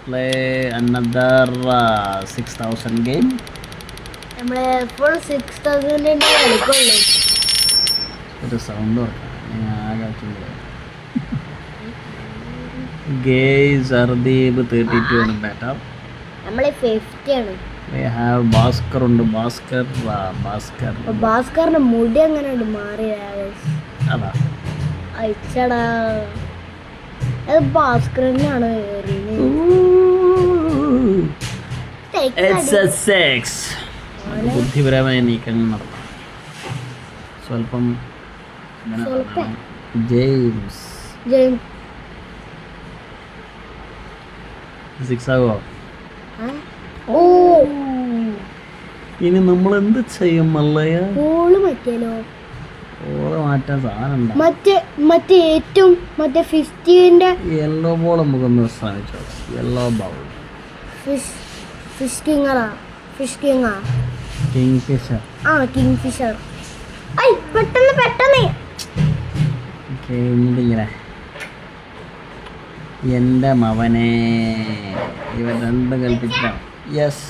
play another 6,000 game. നമ്മളെ full 6000 കളിക്കുള്ളൂ. ഒരു sound Guys, Ardeep 32 ആണ് better. നമ്മളെ 50 ആണ്. We have Bhaskar ഉണ്ട്. ഭാസ്കറിന്റെ മുടി അങ്ങനെ മാറിയ അതാ അയച്ചടാ. അത് ഭാസ്കറിനാണ് ബുദ്ധിപരമായ നീക്കങ്ങൾ നടത്താം. സ്വല്പം ജെയിംസ് 6 ആവോ? ഇനി നമ്മൾ എന്ത് ചെയ്യും മല്ലയ? ബോള് മാറ്റിയാലോ? ബോള് മാറ്റാൻ സാധനം മറ്റേ ഏറ്റവും 50ന്റെ യെല്ലോ ബോൾ നമുക്കൊന്ന് ശ്രമിച്ചോ. യെല്ലോ ബോൾ ഫിഷ് കിങ്ങറാ. കിങ്ഫിഷർ. കിങ്ഫിഷർ. ഐ പെട്ടെന്ന് ഇങ്ങനെ എൻ്റെ മവനെ ഇവൻ രണ്ടും കൽപ്പിച്ചിട്ടാണ്. യെസ്,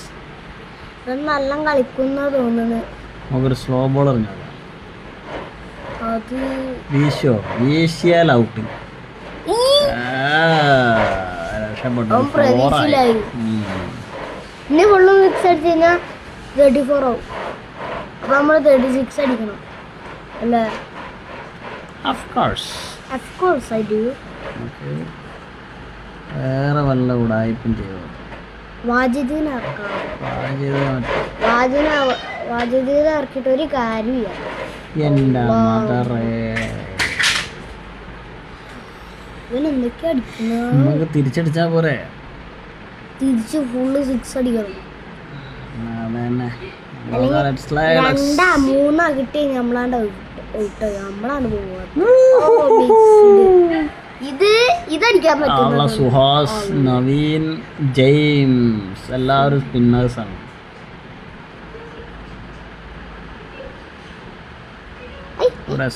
നല്ല കളിക്കുന്ന തോന്നുന്നു. നമുക്കൊരു സ്ലോ ബോൾ എറിഞ്ഞോ. അത് വീശിയാൽ ഔട്ട്. പ്രതീക്ഷയിലായി. ഇനി ഫുള്ളും 6 അടിച്ചു കഴിഞ്ഞാൽ 34 ആവും. അപ്പൊ നമ്മള് 36 അടിക്കണം അല്ലേ? Of course I do. വേറെ വല്ല ഉടായ്പും ചെയ്തു. വാജിദിനെ ഇറക്കിയിട്ട് ഒരു കാര്യമില്ല. എൻ്റെ മദറേ, ഇവനെന്തൊക്കെയാ അടിക്കുന്നത്? നമുക്ക് തിരിച്ചടിച്ചാ പോരെ? തിരിച്ച് ഫുള്ള് 6 അടിക്കണം. അതന്നെ. 2-3 കിട്ടി നമ്മളാണ്ട് നമ്മളാണ് പോവാ. ഇതടിക്കാൻ പറ്റും. സുഹാസ്, നവീൻ, ജെയിംസ് എല്ലാവരും സ്പിന്നേഴ്സ് ആണ്. ഇവിടെ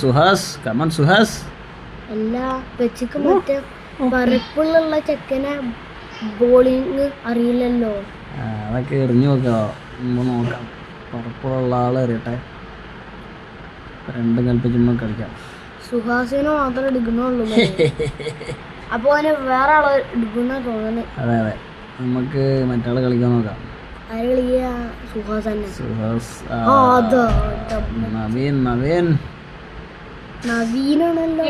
സുഹാസ് കമൺ സുഹാസ്. എല്ലാ വെച്ചിക്ക് മറ്റേ പറപ്പുള്ള ചെക്കനെ ബോളിങ് അറിയില്ലല്ലോ. അതൊക്കെ എറിഞ്ഞു നോക്കാം. പറപ്പുള്ള ആൾ എറിയട്ടെ. രണ്ടും കൽപ്പിച്ചുമ്പോൾ കളിക്കാം. സുഹാസിനെ മാത്രമേ എടുക്കുന്നുള്ളൂ. അപ്പൊ അവന് വേറെ ആളെ എടുക്കുന്ന തോന്നുന്നു. അതെ, നമുക്ക് മറ്റാളെ കളിക്കാൻ നോക്കാം. ആര് കളിക്കുക? സുഹാസ് തന്നെ. നവീനാണല്ലോ.